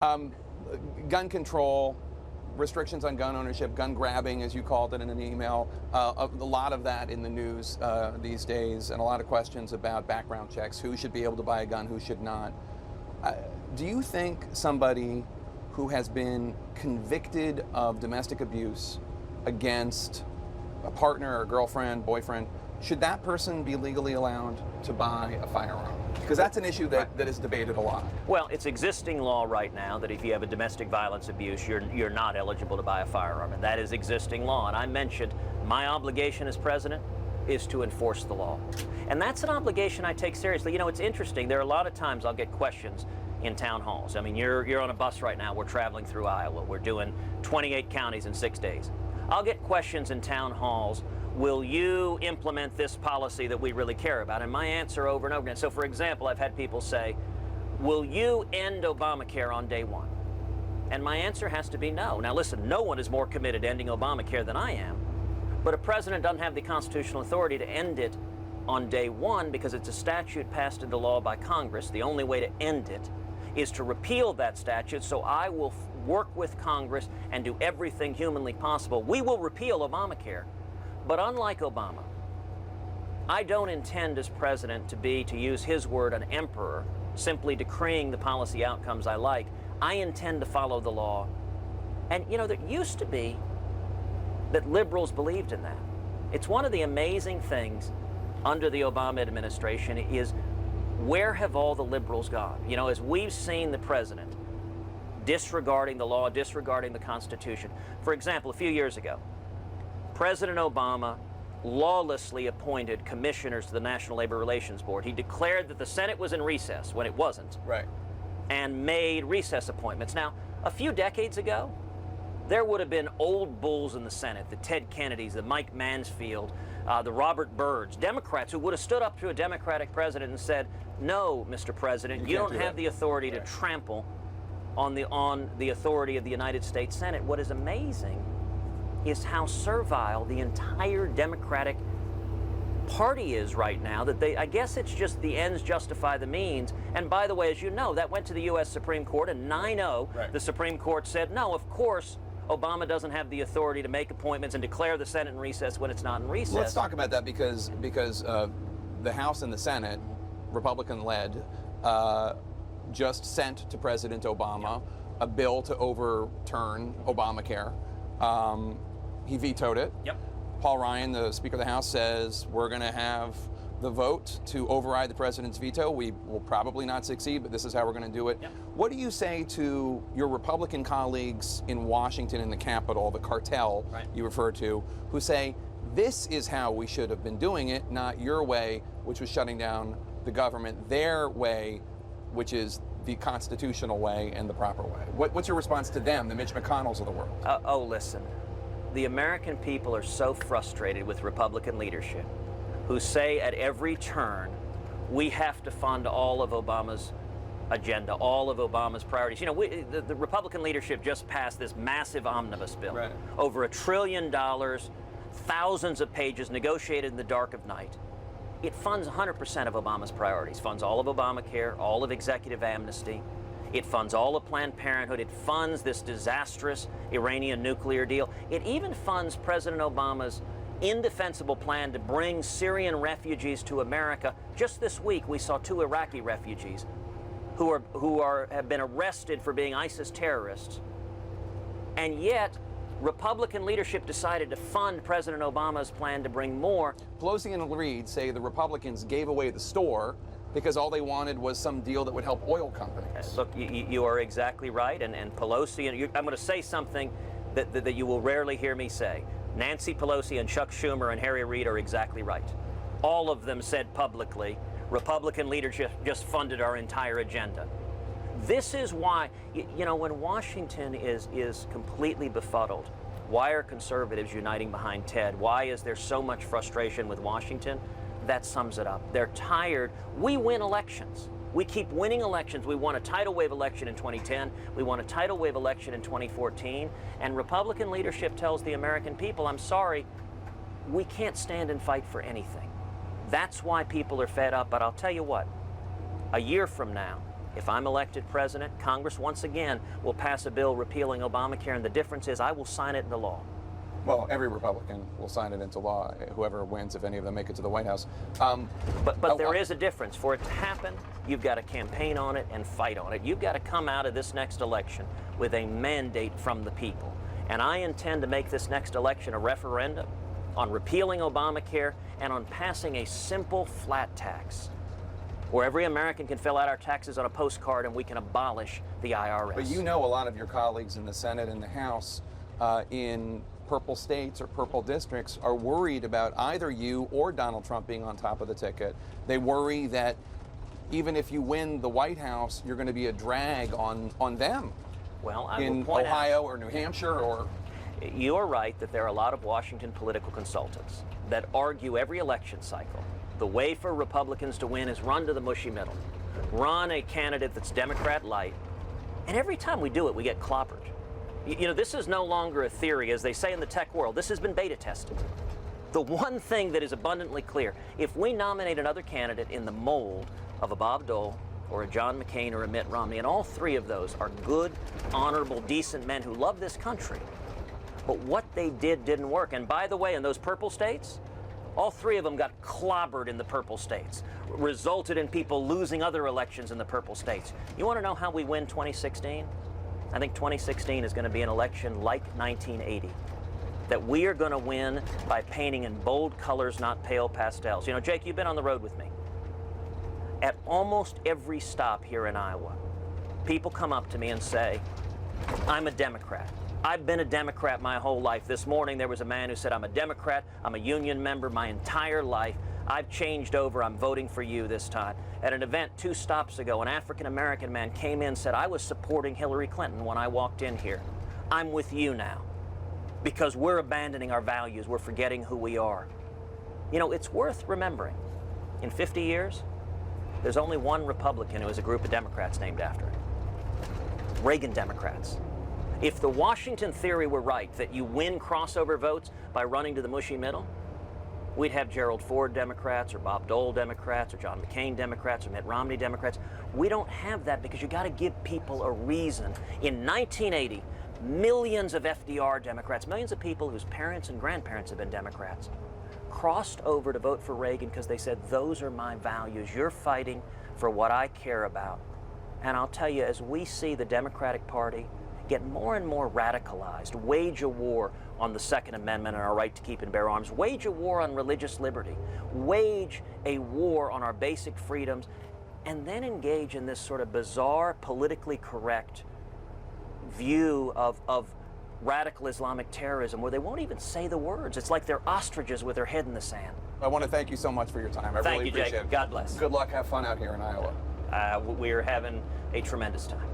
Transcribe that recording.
Um, Gun control, restrictions on gun ownership, gun grabbing, as you called it in an email, a lot of that in the news these days, and a lot of questions about background checks, who should be able to buy a gun, who should not. Do you think somebody who has been convicted of domestic abuse against a partner or girlfriend, boyfriend, should that person be legally allowed to buy a firearm? Because that's an issue that is debated a lot. Well, it's existing law right now that if you have a domestic violence abuse, you're not eligible to buy a firearm, and that is existing law. And I mentioned my obligation as president is to enforce the law. And that's an obligation I take seriously. You know, it's interesting. There are a lot of times I'll get questions in town halls. I mean, you're on a bus right now. We're traveling through Iowa. We're doing 28 counties in 6 days. I'll get questions in town halls. Will you implement this policy that we really care about? And my answer over and over again. So, for example, I've had people say, will you end Obamacare on day one? And my answer has to be no. Now, listen, no one is more committed to ending Obamacare than I am. But a president doesn't have the constitutional authority to end it on day one because it's a statute passed into law by Congress. The only way to end it is to repeal that statute. So I will work with Congress and do everything humanly possible. We will repeal Obamacare. But unlike Obama, I don't intend as president to use his word, an emperor, simply decreeing the policy outcomes I like. I intend to follow the law. And, you know, there used to be that liberals believed in that. It's one of the amazing things under the Obama administration is where have all the liberals gone? You know, as we've seen the president disregarding the law, disregarding the Constitution. For example, a few years ago, President Obama lawlessly appointed commissioners to the National Labor Relations Board. He declared that the Senate was in recess when it wasn't. Right. And made recess appointments. Now, a few decades ago, there would have been old bulls in the Senate, the Ted Kennedys, the Mike Mansfield, the Robert Byrds, Democrats who would have stood up to a Democratic president and said, no, Mr. President, you don't have the authority to trample on the authority of the United States Senate. What is amazing is how servile the entire Democratic Party is right now, that I guess it's just the ends justify the means. And by the way, as you know, that went to the U.S. Supreme Court, and 9-0, the Supreme Court said, no, of course, Obama doesn't have the authority to make appointments and declare the Senate in recess when it's not in recess. Let's talk about that because the House and the Senate, Republican-led, just sent to President Obama a bill to overturn Obamacare. He vetoed it. Yep. Paul Ryan, the Speaker of the House, says we're going to have the vote to override the president's veto. We will probably not succeed, but this is how we're going to do it. Yep. What do you say to your Republican colleagues in Washington, in the Capitol, the cartel you refer to, who say this is how we should have been doing it, not your way, which was shutting down the government, their way, which is the constitutional way and the proper way? What's your response to them, the Mitch McConnells of the world? Listen. The American people are so frustrated with Republican leadership who say at every turn, we have to fund all of Obama's agenda, all of Obama's priorities. You know, the Republican leadership just passed this massive omnibus bill, over $1 trillion, thousands of pages, negotiated in the dark of night. It funds 100% of Obama's priorities, funds all of Obamacare, all of executive amnesty. It funds all of Planned Parenthood. It funds this disastrous Iranian nuclear deal. It even funds President Obama's indefensible plan to bring Syrian refugees to America. Just this week, we saw 2 Iraqi refugees who have been arrested for being ISIS terrorists. And yet, Republican leadership decided to fund President Obama's plan to bring more. Pelosi and Reid say the Republicans gave away the store because all they wanted was some deal that would help oil companies. Look, you are exactly right, and Pelosi, and I'm going to say something that you will rarely hear me say. Nancy Pelosi and Chuck Schumer and Harry Reid are exactly right. All of them said publicly, Republican leadership just funded our entire agenda. This is why, you know, when Washington is completely befuddled, why are conservatives uniting behind Ted? Why is there so much frustration with Washington? That sums it up. They're tired. We win elections. We keep winning elections. We won a tidal wave election in 2010. We won a tidal wave election in 2014. And Republican leadership tells the American people, I'm sorry, we can't stand and fight for anything. That's why people are fed up. But I'll tell you what, a year from now, if I'm elected president, Congress once again will pass a bill repealing Obamacare, and the difference is I will sign it into law. Well, every Republican will sign it into law, whoever wins, if any of them make it to the White House. But there is a difference. For it to happen, you've got to campaign on it and fight on it. You've got to come out of this next election with a mandate from the people. And I intend to make this next election a referendum on repealing Obamacare and on passing a simple flat tax where every American can fill out our taxes on a postcard and we can abolish the IRS. But you know a lot of your colleagues in the Senate and the House in purple states or purple districts are worried about either you or Donald Trump being on top of the ticket. They worry that even if you win the White House, you're going to be a drag on them. Well, I in will point Ohio out, or New Hampshire or... You're right that there are a lot of Washington political consultants that argue every election cycle the way for Republicans to win is run to the mushy middle, run a candidate that's Democrat light, and every time we do it, we get clobbered. You know, this is no longer a theory, as they say in the tech world. This has been beta tested. The one thing that is abundantly clear, if we nominate another candidate in the mold of a Bob Dole or a John McCain or a Mitt Romney, and all three of those are good, honorable, decent men who love this country, but what they did didn't work. And by the way, in those purple states, all three of them got clobbered in the purple states, resulted in people losing other elections in the purple states. You want to know how we win 2016? I think 2016 is going to be an election like 1980, that we are going to win by painting in bold colors, not pale pastels. You know, Jake, you've been on the road with me. At almost every stop here in Iowa, people come up to me and say, I'm a Democrat. I've been a Democrat my whole life. This morning there was a man who said, I'm a Democrat, I'm a union member my entire life. I've changed over, I'm voting for you this time. At an event 2 stops ago, an African-American man came in and said, I was supporting Hillary Clinton when I walked in here. I'm with you now because we're abandoning our values, we're forgetting who we are. You know, it's worth remembering, in 50 years, there's only one Republican who has a group of Democrats named after it. Reagan Democrats. If the Washington theory were right, that you win crossover votes by running to the mushy middle, we'd have Gerald Ford Democrats or Bob Dole Democrats or John McCain Democrats or Mitt Romney Democrats. We don't have that because you got to give people a reason. In 1980, millions of FDR Democrats, millions of people whose parents and grandparents have been Democrats, crossed over to vote for Reagan because they said, those are my values. You're fighting for what I care about. And I'll tell you, as we see the Democratic Party get more and more radicalized, wage a war on the Second Amendment and our right to keep and bear arms, wage a war on religious liberty, wage a war on our basic freedoms, and then engage in this sort of bizarre, politically correct view of radical Islamic terrorism where they won't even say the words. It's like they're ostriches with their head in the sand. I want to thank you so much for your time. I Thank really you, appreciate Jake. it. God bless. Good luck. Have fun out here in Iowa. We're having a tremendous time.